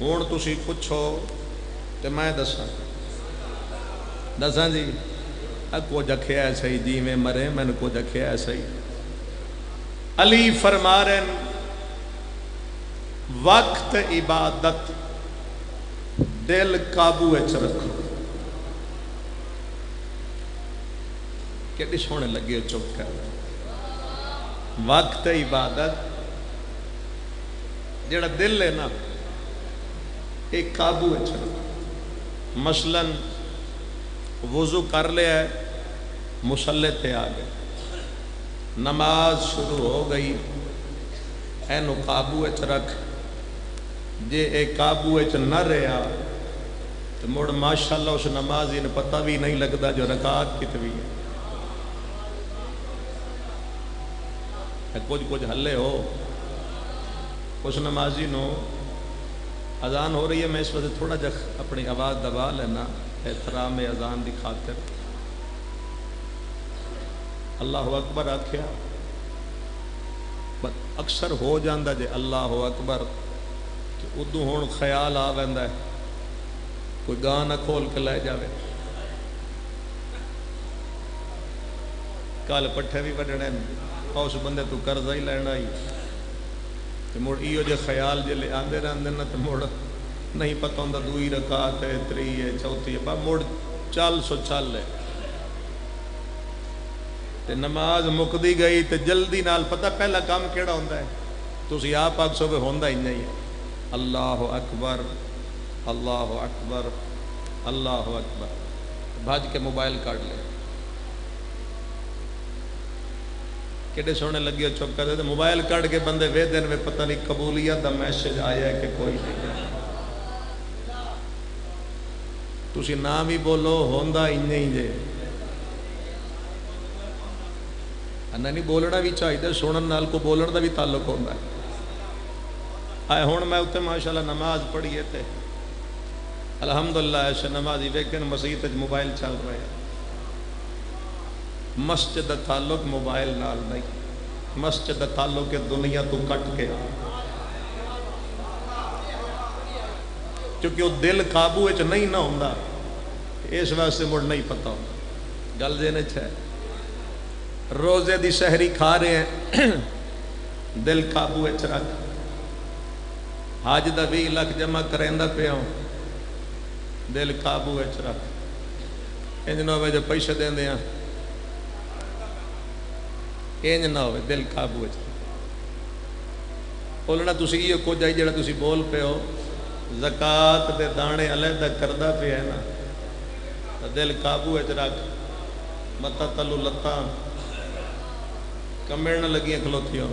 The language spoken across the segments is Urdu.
ہوں تسی پوچھو تو میں دساں جی کچھ اکھیا ہے صحیح جی میں مرے میں نے کچھ اکھیا ہے صحیح علی فرما رہے ہیں وقت عبادت دل قابو وچ رکھو کہ سونے لگے چپ کر وقت عبادت جڑا دل ہے نا ایک قابو وچ رکھو مثلاً وضو کر لیا ہے مصلے تے آ گئے نماز شروع ہو گئی اینو قابو وچ رکھ جے اے قابو وچ نہ رہا تو مڑ ماشاءاللہ اس نمازی نے پتہ بھی نہیں لگتا جو رکعت کتنی ہے کچھ ہلے ہو اس نمازی نو اذان ہو رہی ہے میں اس وقت تھوڑا جا اپنی آواز دبا لینا احترام اذان دی خاطر اللہ اکبر آکھیا اکثر ہو جاندہ جے اللہ اکبر کہ ادو ہون خیال آ ویندا ہے کوئی گانا کھول کے لے جاوے کال پٹھے بھی وڈنے اس بندے تو قرضہ ہی لینا ہی تو مڑ ایو جے خیال جے لے آندے رہندے نا تو مڑ نہیں پتہ ہوندا دوئی رکعت ہے تری ہے چوتھی ہے با مڑ چل سو چل لے تے نماز مکدی گئی تے جلدی نال پتہ پہلا کام کیڑا ہوندا ہے تسی آپ آکھ سو ہوندا ہی نہیں ہے اللہ اکبر اللہ اکبر اللہ اکبر بھاج کے موبائل کاٹ لے کیڑے سونے لگے چپ کر دے موبائل کاٹ کے بندے وے دن میں پتہ نہیں قبولیت دا میسج آیا ہے کہ کوئی نہیں تسی نام ہی بولو ہوندا ہی نہیں جے نہیں بولنا بھی چاہیے سنن نال کو بولن دا بھی تعلق ہوتا ہے آئے ہون میں اتنے ماشاءاللہ نماز پڑھیے تھے الحمدللہ ایسے نمازی ویکن مسجد موبائل چل رہے ہیں مسجد دا تعلق موبائل نال نہیں مسجد دا تعلق کے دنیا تو کٹ کے کیونکہ وہ دل قابو وچ نہیں نہ ہوندا اس واسطے مڑ نہیں پتہ ہوتا گل دینے چھے روزے دی سحری کھا رہے ہیں دل قابو وچ رکھ حج دا 20 لاکھ جمع کریندا پیا ہوں دل قابو وچ رکھ انج نہ ہوئے جو پیسے دیندے ہیں انج نہ ہوئے دل قابو وچ بولنا تسی یہ کچھ آئی جڑا تسی بول پہ ہو زکاة دے دانے علیحدہ کردہ پہ ہے نا دل قابو وچ رکھ متا تلو لتاں کمڑ نہ لگیاں کھلوتی ہو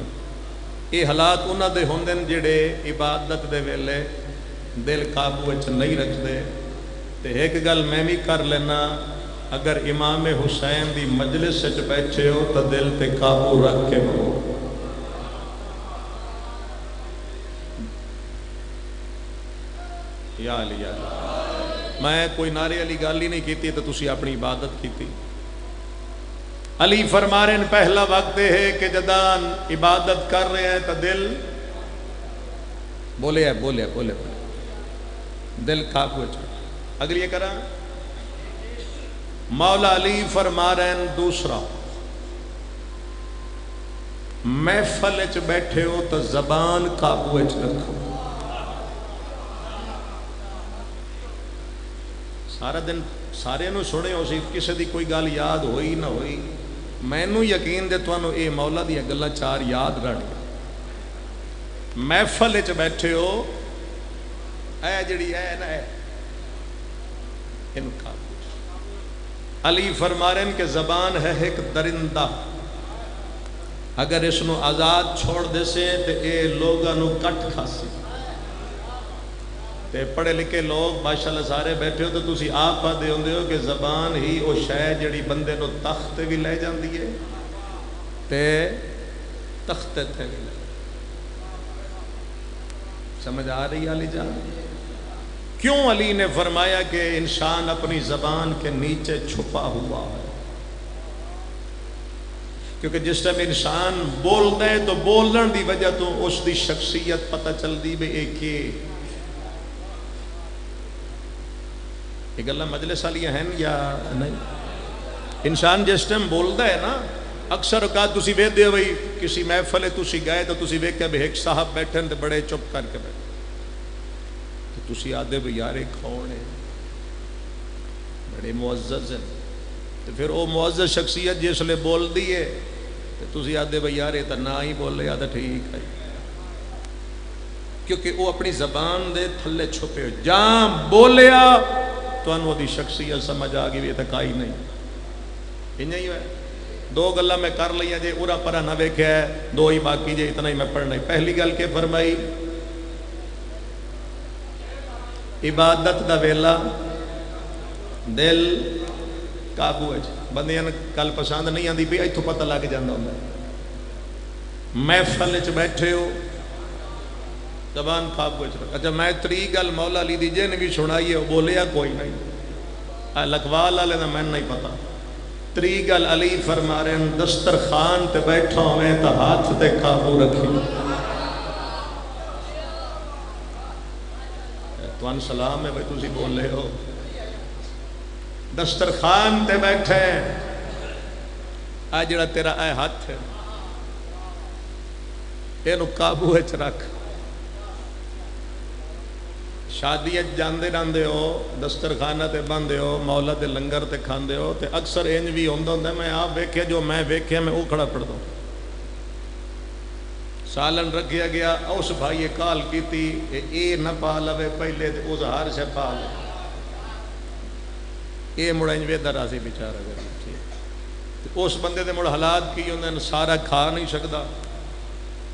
یہ حالات انہاں دے ہوندن جڑے عبادت دے ویلے دل قابو وچ نہیں رکھ دے تے ایک گل میں بھی کر لینا اگر امام حسین دی مجلس وچ بیٹھے ہو تو دل تے قابو رکھ کے ہو یا علی یا علی میں کوئی نعرے علی گل ہی نہیں کیتی تو تسی اپنی عبادت کیتی علی فرما رہے ہیں پہلا وقت ہے کہ جدان عبادت کر رہے ہیں تو دل بولے دل قابو وچ اگر یہ کرا مولا علی فرما رہے ہیں دوسرا محفل وچ بیٹھے ہو تو زبان قابو وچ رکھو سارا دن سارے نو سنے ہو سی کسی دی کوئی گل یاد ہوئی نہ ہوئی میں نو یقین دے تو اے مولا دی گلاں چار یاد رہن گیا محفل وچ بیٹھے ہو اے جڑی اے نا اے ان کا علی فرما رہے ہیں کہ زبان ہے ایک درندہ اگر اس نو آزاد چھوڑ دے سے تے اے لوگاں نو کٹ کھاسی تے پڑھے لکھے لوگ ماشاءاللہ سارے بیٹھے ہو تو تسی آپ پا دے ہوندے ہو کہ زبان ہی او شے جڑی بندے نو تخت بھی لے جاندی ہے تے تخت تے بھی لے سمجھ آ رہی علی جان کیوں علی نے فرمایا کہ انسان اپنی زبان کے نیچے چھپا ہوا ہے کیونکہ جس ٹائم انسان بول دے تو بولن دی وجہ تو اس دی شخصیت پتہ چل دی بے ایک یہ گلاں مجلس والیاں ہیں یا نہیں؟ انسان جس ٹائم بولتا ہے نا، اکثر اوقات تسی ویکھدے ہو بھئی کسی محفل تسی گئے تو تسی ویکھیا بھی ایک صاحب بیٹھے تے بڑے چپ کر کے بیٹھے، تو تسی آدھے بھئی یار یہ کون ہے، بڑے معزز ہیں، تو پھر وہ معزز شخصیت جس لئے بول دی ہے تو تسی آدھے بھئی یار یہ تو نہ ہی بول رہے، آدھا ٹھیک ہے، کیونکہ وہ اپنی زبان دے تھلے چھپے ہوئے، جہاں بولیا تو انہوں دی شخصیت سمجھ آ گئی، یہ تو کائی نہیں، انہیں ہی ہے۔ دو گلہ میں کر لیا جے اورا پرا نہ ویکھیا ہے، دو ہی باقی جے اتنا ہی میں پڑھنا ہی۔ پہلی گل کے فرمائی عبادت دا ویلا دل قابو ہے، بندیاں کل پسند نہیں آندی بھی ایتھوں پتہ لگ جاندہ ہوں، محفل وچ بیٹھے ہو زبان قابو وچ رکھ۔ اچھا میں تری گل مولا علی دی جے نے بھی سنائی ہے، وہ بولیا کوئی نہیں، لکھوال والے دا میں نہیں پتا۔ تری گل علی فرما رہے ہیں دسترخوان تے بیٹھا ہوئے تو ہاتھ تے قابو رکھی، توان سلام ہے بھائی تسی بول رہے ہو، دسترخوان تے بیٹھے آج جڑا تیرا اے ہاتھ ہے اینو قابو وچ رکھ۔ شادی جاندے راندے ہو، دسترخانہ تے بندے ہو، مولا تے لنگر تے کھاندے ہو، تے اکثر انج بھی ہوندہ ہوندہ میں آپ ویکھے جو میں ویکھے میں وہ کھڑا پڑھ دوں، سالن رکھیا گیا، اس بھائی کال کی تھی اے نہ پا لوے پہلے تے اس ہار سے پا لے، اے مڑا انج ویدہ راسی بیچارہ گیا، اس بندے دے مڑ حالات کی ہوندے سارا کھا نہیں سکدا،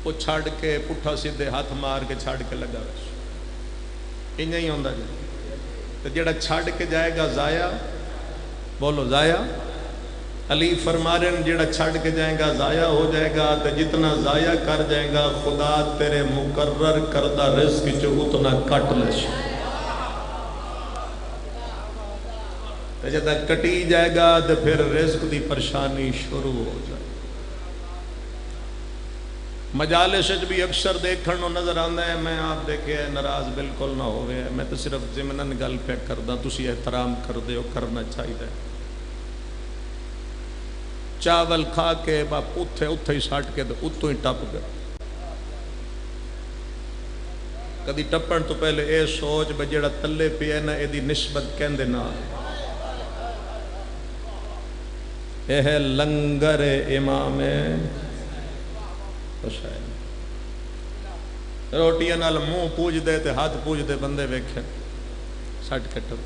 وہ چھاڑ کے پٹھا سیدھے ہاتھ مار کے چھاڑ کے لگا رہا، انہیں ہی ہوندہ جائے تو جڑا چھاڑ کے جائے گا ضائع، بولو ضائع، علی فرما رہے ہیں جڑا چھاڑ کے جائے گا ضائع ہو جائے گا، تو جتنا ضائع کر جائے گا خدا تیرے مقرر کردہ رزق جو اتنا کٹ لش، تو جب کٹی جائے گا تو پھر رزق دی پریشانی شروع ہو جائے۔ مجالس بھی اکثر دیکھن نو نظر آندا ہے، میں آپ دیکھے ناراض بالکل نہ ہوئے، میں تو صرف ضمناً گل پہ کردہ، تسی احترام کر دے ہو، کرنا چاہیے۔ چاول کھا کے باپ اتھے ہی ساٹھ کے اتوں ہی ٹپ گئے، کدی ٹپن تو پہلے اے سوچ بجڑا تلے پہ نا اے دی نسبت کہندے نہ، اے ہے لنگر امام حسین، روٹیاں نال منہ پوج دے تے ہاتھ پوج دے بندے ویکھے سٹ کے ٹپ،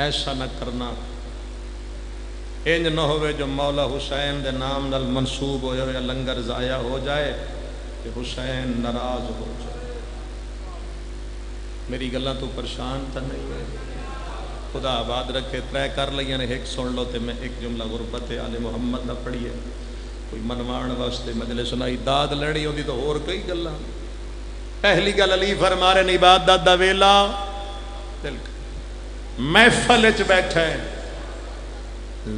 ایسا نہ کرنا، انج نہ ہوئے جو مولا حسین دے نام نال منسوب ہو جائے، لنگر ضائع ہو جائے کہ حسین ناراض ہو جائے۔ میری گلاں تو پریشان تا نہیں ہے، خدا آباد رکھے، ترے کر لئیاں نے ایک سن لو تے میں ایک جملہ غربت آل محمد نہ پڑھیے، کوئی منوان واسطے مجلس سنائی داد لڑی ہوندی تو اور کئی گلاں۔ پہلی گل علی فرما رہے ہیں عبادت دا ویلا دل محفل وچ بیٹھے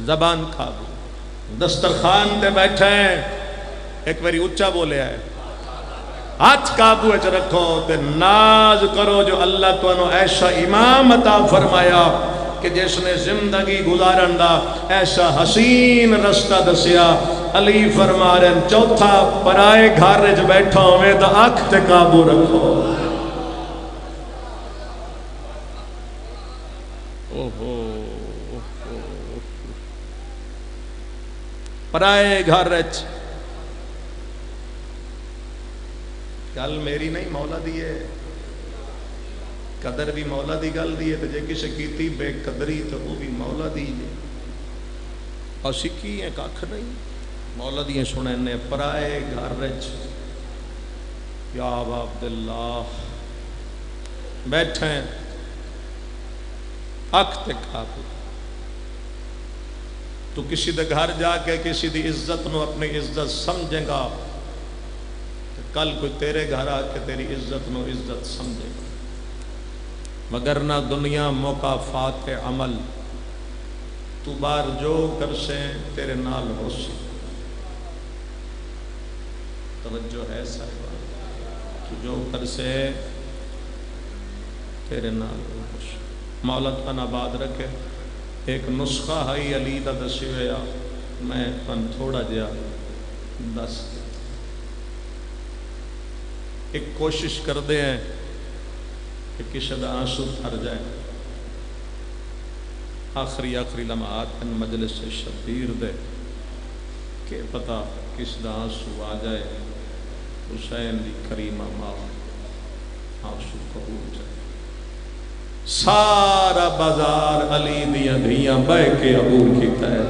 زبان قابو، دسترخوان تے بیٹھے ایک باری اونچا بولیا ہے، ہاتھ قابو وچ رکھو تے ناز کرو جو اللہ تو انہوں ایسا امام عطا فرمایا کہ جس نے زندگی گزارن دا ایسا حسین رستہ دسیا۔ علی فرما رہے ہیں چوتھا پرائے گھر وچ بیٹھا ہوئے تو اکھ تے قابو رکھو، پرائے گھر وچ، گل میری نہیں مولا دی ہے، قدر بھی مولا دی گل دی ہے، تو جے کسے کیتی بے قدری تو وہ بھی مولا دی ہے، اور سکی ہیں کاکھ نہیں، مولا دی سننے پرائے گھر وچ یا ابا عبداللہ بیٹھیں اکھ تے قابو، تو کسی دے گھر جا کے کسی دی عزت نو اپنی عزت سمجھے گا، کل کوئی تیرے گھر آ کے تیری عزت نو عزت سمجھے گا، مگر نہ دنیا مقافات عمل، تو بار جو کر سے تیرے نال ہو سی، توجہ ہے صاحبہ، تو جو کر سے تیرے نال مولا تن آباد رکھے. ایک نسخہ ہے علی دا دسی ہوا میں تن تھوڑا جہا دس. ایک کوشش کرتے ہیں کہ کسی کا آنسو تھر جائے. آخری لمحات ان مجلس سے شبیر دے کہ پتہ کس دا آنسو آ جائے. حسین دی کریمہ ماں آنسو قبول جائے. سارا بازار علی دیاں دھیاں بہ کے عبور کیتا ہے.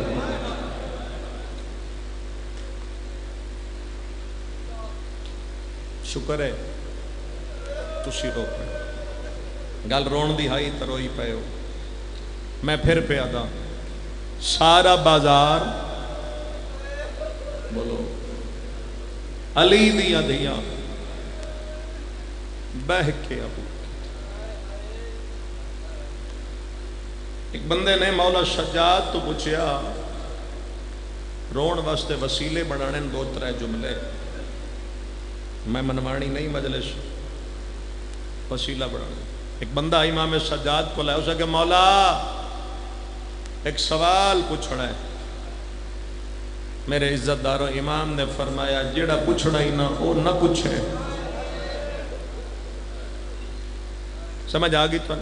شکر ہے تسی رو پے. گل رون دی ہائی تو روئی پے ہو. میں پھر پہ آتا سارا بازار بولو علی دیاں دھیاں بہ کے عبور. ایک بندے نے مولا سجاد تو پوچھیا رون واسطے وسیلے بنانے دو ترے جملے. میں منوانی نہیں مجلس وسیلہ بنانا. ایک بندہ امام سجاد کو لائے اسے کہ مولا ایک سوال پوچھنا ہے. میرے عزت دارو امام نے فرمایا جیڑا پوچھنا ہی نہ وہ نہ پوچھے. سمجھ آ گئی تو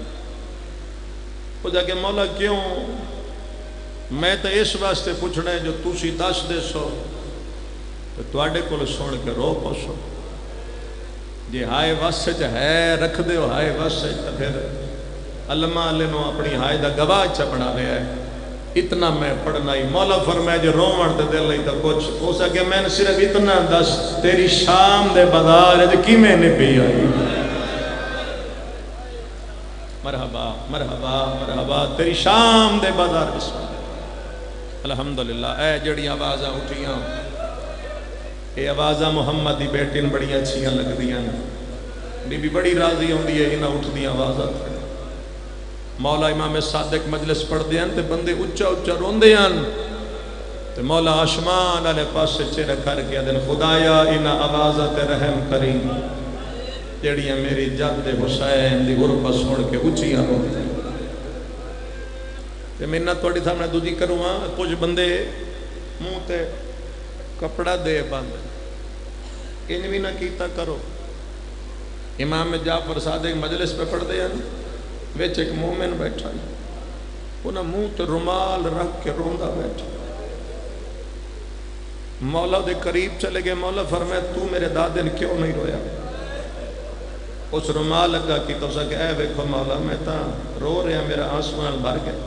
وہ جا کے مولا کیوں؟ میں تو اس واسطے پوچھنا ہے جو تسی دس دے سو تو تواڈے کول سن کے رو پوسو. جی ہائے وس ہے رکھ دیو ہائے وس تو پھر علماء علیہ نو اپنی ہائے دا گواہ چا بنا رہا ہے. اتنا میں پڑھنا ہی. مولا فرمایا جو رومن تے دل نہیں تو کچھ ہو سکے میں نے صرف اتنا دس تیری شام دے بازار کی میں نے پی آئی. مرحبا مرحبا مرحبا تیری شام دے بازار بسم اللہ. الحمدللہ اے جڑی آوازاں اٹھیاں یہ آوازاں محمد دی بیٹی نے بڑی اچھیاں لگ دیاں. بی بی بڑی راضی ہوندی ہے انہاں اٹھ دیاں آوازاں. مولا امام صادق مجلس پڑھ دیاں تے بندے اچھا اچھا روندے ہیں تے مولا آسمان والے پاسے چہرہ کر کے دن خدایا انہاں آوازاں تے رحم کریم جڑیاں میری جد حسین دی غربت سن کے اچھیاں روندے. تے میں نہ تھوڑی سامنے دوجی کروں ہاں. کچھ بندے منہ تے کپڑا دے بند ان بھی نہ کیتا کرو. امام جعفر صادق مجلس پہ پڑھ دے ہیں ویچ ایک مومن بیٹھا ہے انہاں منہ تے رومال رکھ کے روندا بیٹھا. مولا دے قریب چلے گئے. مولا فرمایا تو میرے دادے نے کیوں نہیں رویا؟ اس رومال لگا کی تو سکے اے ویکھو مولا میں تا رو رہا میرا آنسوان بھر گیا.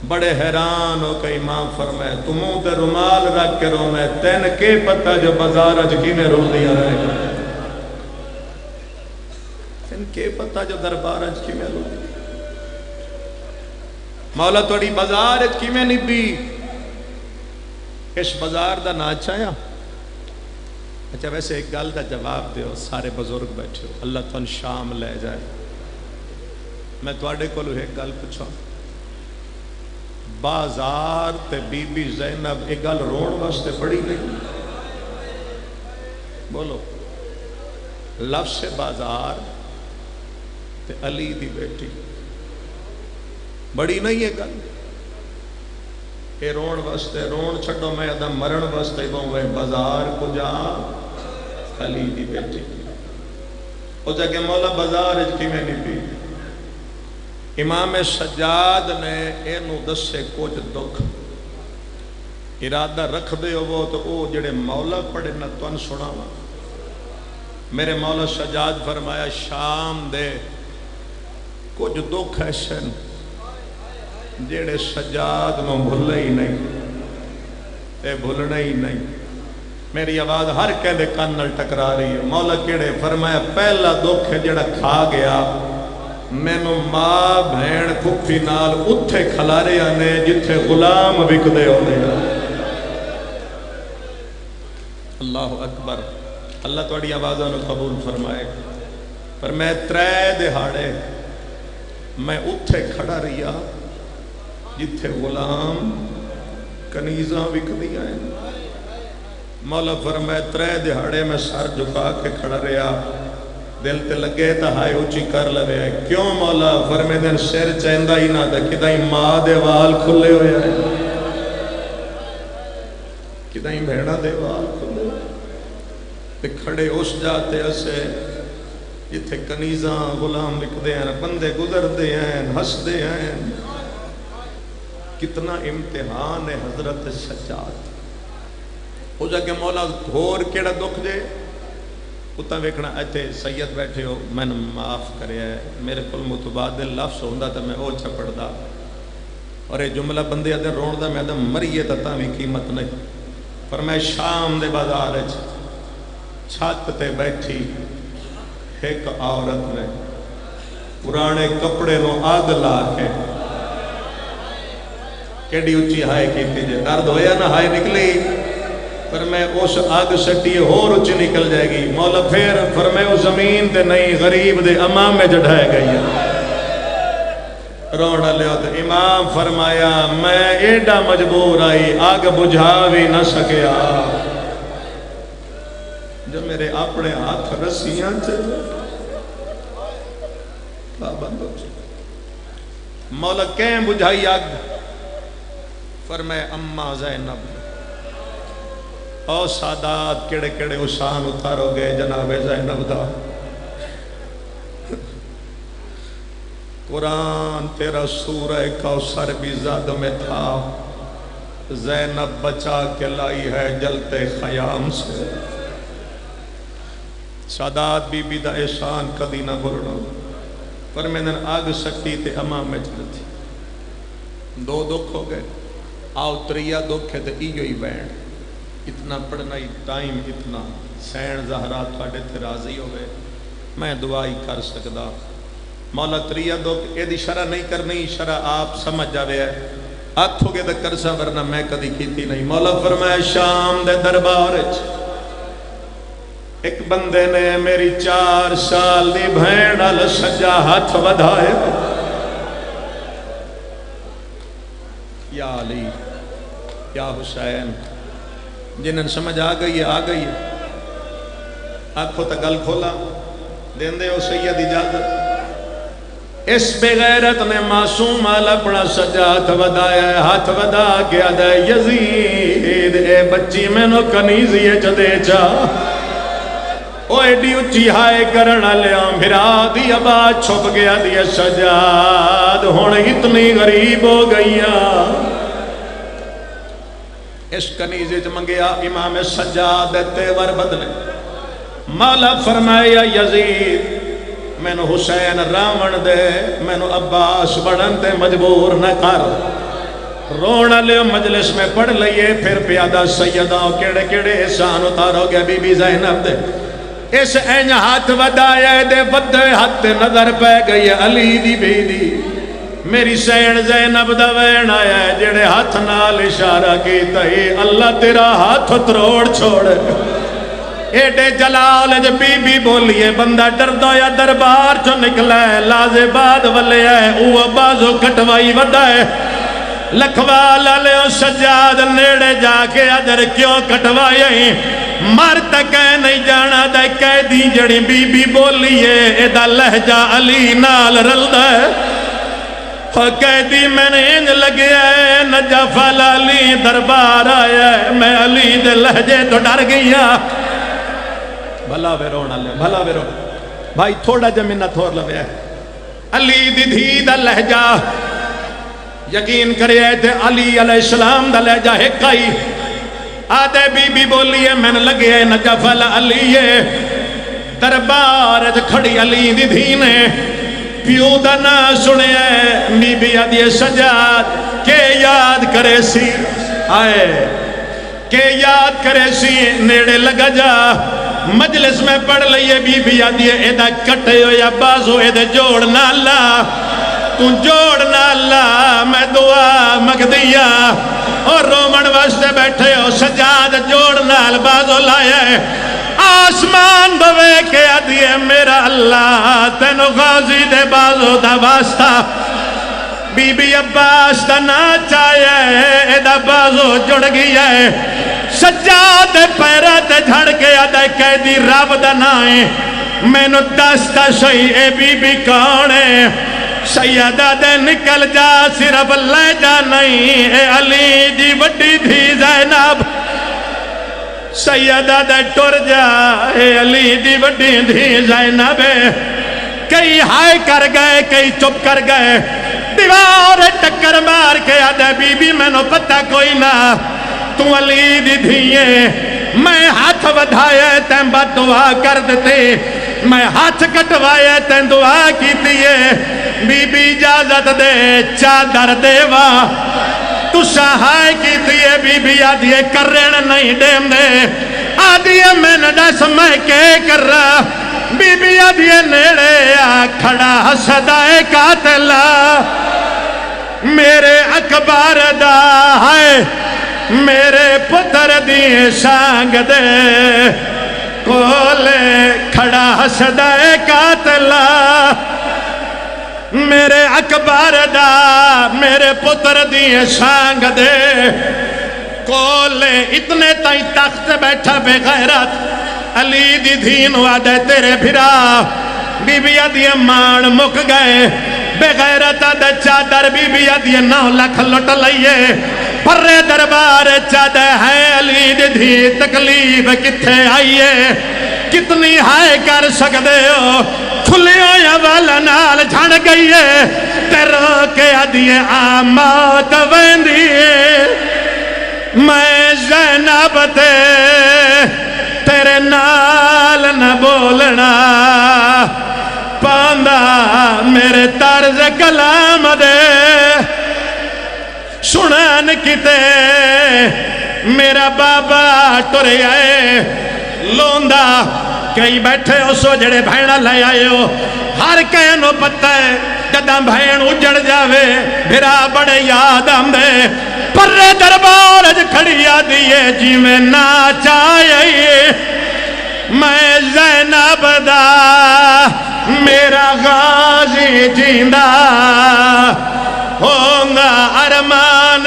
بڑے حیران ہو کہ امام فرمائے تو منہ تے رومال رکھ کے رو میں تین کے پتہ جو بازار اج کیویں رو دیا رہے گا. تین کے پتہ جو دربار اج کیویں رو دیا. مولا توڑی بازار اج کیویں نہیں بھی اس بازار دا نا چاہیا. اچھا ویسے ایک گل دا جواب دیو سارے بزرگ بیٹھے ہو اللہ تن شام لے جائے. میں تواڈے کولو ایک گل پوچھاں بازار تے بی بی زینب ایک گل رون واسطے پڑھی نہیں؟ بولو لفظ بازار تے علی دی بیٹی بڑی نہیں ہے گل. اے رون واسطے رون چھڑو میں ادم مرن واسطے بہوے بازار کو جا علی دی بیٹی. او جا کہ مولا بازار اج کی میں نہیں پی. امام سجاد نے اینو دسے کچھ دکھ ارادہ رکھ دے ہو تو او جڑے مولا پڑھے نہ تن سناواں. میرے مولا سجاد فرمایا شام دے کچھ دکھ ایسے جڑے سجاد نو بھولے ہی نہیں تے بھولنا ہی نہیں. میری آواز ہر کہندے کان نال ٹکرا رہی ہے. مولا کیڑے؟ فرمایا پہلا دکھ ہے جڑا کھا گیا مینوں ماں بہن پھپھی نال اتھے کھلارے آنے جتھے غلام وکدے ہوندے ہیں. اللہ اکبر. اللہ تواڈی آوازاں نو قبول فرمائے. پر میں 3 دہاڑے میں اتھے کھڑا رہیا جتھے غلام کنیزاں وکدیاں ہیں. مولا فرمائے 3 دہاڑے میں سر جھکا کے کھڑا رہیا دل تے لگے تو ہائے اچھی کر لوے ہے. کیوں مولا؟ فرمے دن سر چاہندہ ہی نہ تھا کدائیں ماں دے وال کھلے ہوئے ہیں، کدائیں بھیڑا دے وال کھلے ہوئے تے کھڑے اس جاتے اسے جتھے کنیزاں غلام بکدے ہیں، بندے گزر دے ہیں، ہس دے ہیں. کتنا امتحان ہے حضرت سجاد. ہو جا کہ مولا گھور کیڑا دکھ دے اتنا ویکھنا ایتھے سید بیٹھے ہو میں نے معاف کرے ہے، میرے کل متبادل لفظ ہوندہ تا میں او چھپڑ دا اور اے جملہ بندے آدھے رون دا میں آدھے مریے تا بھی قیمت نہیں. پر میں شام دے بازار چھت تے بیٹھی ایک عورت نے پرانے کپڑے نو آگ لا کے کیڑی اچھی ہائے کیتی جے درد ہویا نہ ہائے نکلی. پر میں اس آگ سٹی اور اچھی نکل جائے گی. مولا پھر فرمائے وہ زمین تے نہیں غریب دے امام میں جڑھائے گئی ہے. روڑا لیا تو امام فرمایا میں ایڈا مجبور آئی آگ بجھا بھی نہ سکیا جو میرے اپنے ہاتھ رسیاں چلے پابند ہو چلے. مولا کہیں بجھائی آگ؟ فرمائے اماں زینب. او سادات کڑے کڑے اسان اتارو گے جناب زینب دا. قرآن تیرا سورہ کوثر بھی زاد میں تھا. زینب بچا کے لائی ہے جلتے خیام سے. سادات بی بی دا احسان کدی نہ بھولنا. پر میں نے آگ سکتی تے امام میں چل تھی. دو دکھ ہو گئے. آؤ تریا دکھ ہے تے ایو ہی بینڈ. اتنا پڑھنا ہی ٹائم اتنا سین زہرا تھوڑے تھے راضی ہوئے میں دعائی کر سکدا. مولا تریا دکھ اے دی شرح نہیں کرنی، شرح آپ سمجھ جاوے ہے ہاتھ ہو گئے تو کرسا ورنہ میں کدی کیتی نہیں. مولا فرمایا شام دے دربار ایک بندے نے میری 4 سال دی بھین ال سجا ہاتھ ودھائے. یا علی یا حسین جنہاں سمجھ آ گئی ہے آنکھوں تا گل کھولا دین دے ہو سید اجازت. اس بے غیرت نے معصوم آل اپنا سجاد ودایا ہے. ہاتھ ودا کے آدھا یزید اے بچی میں نو کنیزی چدے چا او ایڈی اچھی ہائے کرنا لیا بھرا دی ابا چھپ گیا دی سجاد ہون اتنی غریب ہو گئیاں. اس کنیزے چ منگیا امام سجاد تیور بدلے. مولا فرمایا یزید میں نو حسین راون دے میں نو عباس بڑھن تے مجبور نہ کر. رونا لے مجلس میں پڑھ لئیے پھر پیادہ سیدہ کیڑے کیڑے احسان اتارو گے بی بی زینب دے. اس این ہاتھ ودایا دے ودے ہاتھ نظر پہ گئی علی دی بی دی میری سین زینب دا وین آیا ہے جڑے ہاتھ نال اشارہ کیتا ہی اللہ تیرا ہاتھ تروڑ چھوڑے. ایڈے جلال جب بی بی بولیے بندہ ڈردو یا دربار چو نکلا ہے لازے بعد والے ہے اوہ بازو کٹوائی ودا ہے. لکھوالا لے سجاد نیڑے جا کے ادھر کیوں کٹوائی مر تک نہیں جانا دے قیدی جڑی بی بی بولیے ایدہ لہجہ علی نال رلدہ ہے. قیدی میں نے انج لگیا ہے نجف علی دربار آیا ہے میں علی دے لہجے تو ڈر گیا. بھلا ویرونا لے بھلا ویرونا بھائی تھوڑا جمینہ تھوڑ لوے ہے. علی دی دھی دا لہجہ یقین کرے تھے علی علیہ السلام دا لہجہ ایک آئی آدھے بی بی بولیے میں نے لگے نجف علی دربار کھڑی علی دی دھی نے پیو دا نا سنے بی بی آدھی سجاد کہ یاد کرے سی آئے کہ یاد کرے سی نیڑے لگا جا مجلس میں پڑھ لئیے بی بی آدھی ایدہ کٹے ہو یا بازو ایدہ جوڑنا اللہ تو جوڑنا اللہ میں دعا مگدیا اور رومن واسطے بیٹھے ہو سجاد جوڑنا البازو لائے آسمان دوے کے آدھیے میرا اللہ تینو غازی دے بازو دا واسطہ بی بی عباس دا نا چاہے ایدہ بازو جڑ گیا ہے سجاد پیرہ تے جھڑ کے آدھے قیدی رب دا نائیں مینو دستا سہی اے بی بی کون ہے؟ سیدہ دے نکل جا صرف لے جا نہیں، اے علی دی وڈی دھی زینب، سیدہ دے ٹر جا، اے علی دی وڈی دھی زینب، کئی ہائے کر گئے کئی چپ کر گئے، دیوار ٹکر مار کے آدھے بی بی میں نو پتہ کوئی نہ تو علی دی دھیے، میں ہاتھ ودھائے تین بات دعا کر دیتے، میں ہاتھ کٹوائے تین دعا کی دیئے، بی بی اجازت دے چادر دیوا تو سہائے کی دیئے، بی بی آدھیے کرن نہیں دیم دے، آدھیے میں ندس میں کے کر رہا، بی بی آدھیے نیڑے آ کھڑا حسدائے قاتلہ، میرے اکبر دا ہے میرے پتر دی سانگ دے، کولے کھڑا حسدائے قاتلہ، میرے اکبر دا میرے پتر دی سانگ دے، کولے اتنے تائیں تخت بیٹھا بے غیرت، علی دی دھین وعدے تیرے بھرا، بی بی آدھی مان مک گئے، بے غیرت دے چادر بی بی آدھی 9 لاکھ لٹ لئیے، پرے دربار چادے ہے علی دی دھی تکلیف کتھے آئیے، کتنی ہائے کر سکدے ہو، کھلیوں یا والا نال جھڑ گئیے، تیروں کے آدھیے آمات ویندیے، میں زینب تیرے نال نہ بولنا، پاندہ میرے طرز کلام دے، سنان کتے میرا بابا ٹرے آئے، لوندہ کئی بیٹھے ہو سو جڑے بھائنہ لے آئے ہو، ہر کہنو پتہ ہے جدہ بھائن اجڑ جاوے، بھرا بڑے یاد ہم دے، پرے دربار کھڑی آدھیے جی میں ناچائے، میں زینب دا میرا غازی جیندہ ہونگا، ارمان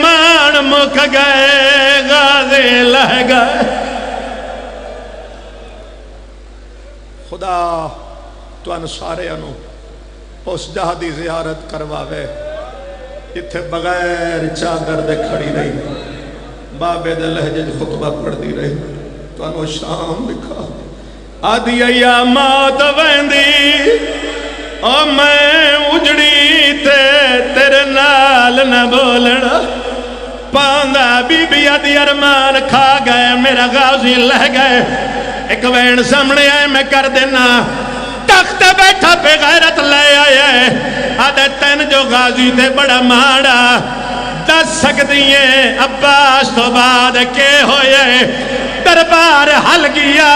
مان مک گئے، غازی لہ گئے۔ خدا تو ان سارے انو اس جہاں دی زیارت کرواوے جتھے بغیر چادر دے کھڑی رہی، بابے دے لہجے خطبہ پڑھ دی رہی، تو انو شام دکھا آدھی یا موت ویندی، او میں اجڑی تیرے نال نہ بولنا، پاندہ بی بی آدھی ارمان کھا گئے، میرا غازی لہ گئے، ایک وین سامنے آئے میں کر دینا، تخت بیٹھا پہ غیرت لے آئے، آدھے تین جو غازی تھے بڑا ماڑا، دس سکتیے عباس تو بعد کے ہوئے، دربار حل گیا،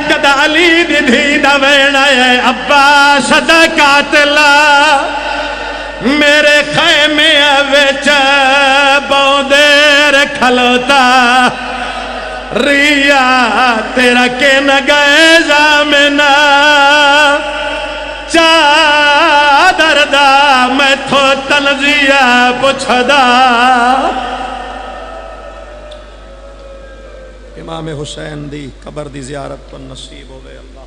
جدہ علی دی دھی دا وین آئے، عباس دا قاتلہ، میرے خیمے وچ بہت دیر کھلوتا، ریا تیرا کے نہ گئے زامنہ، چادر دا میں تھو تنزیہ پچھدا۔ امام حسین دی قبر دی زیارت تو نصیب ہوئے اللہ۔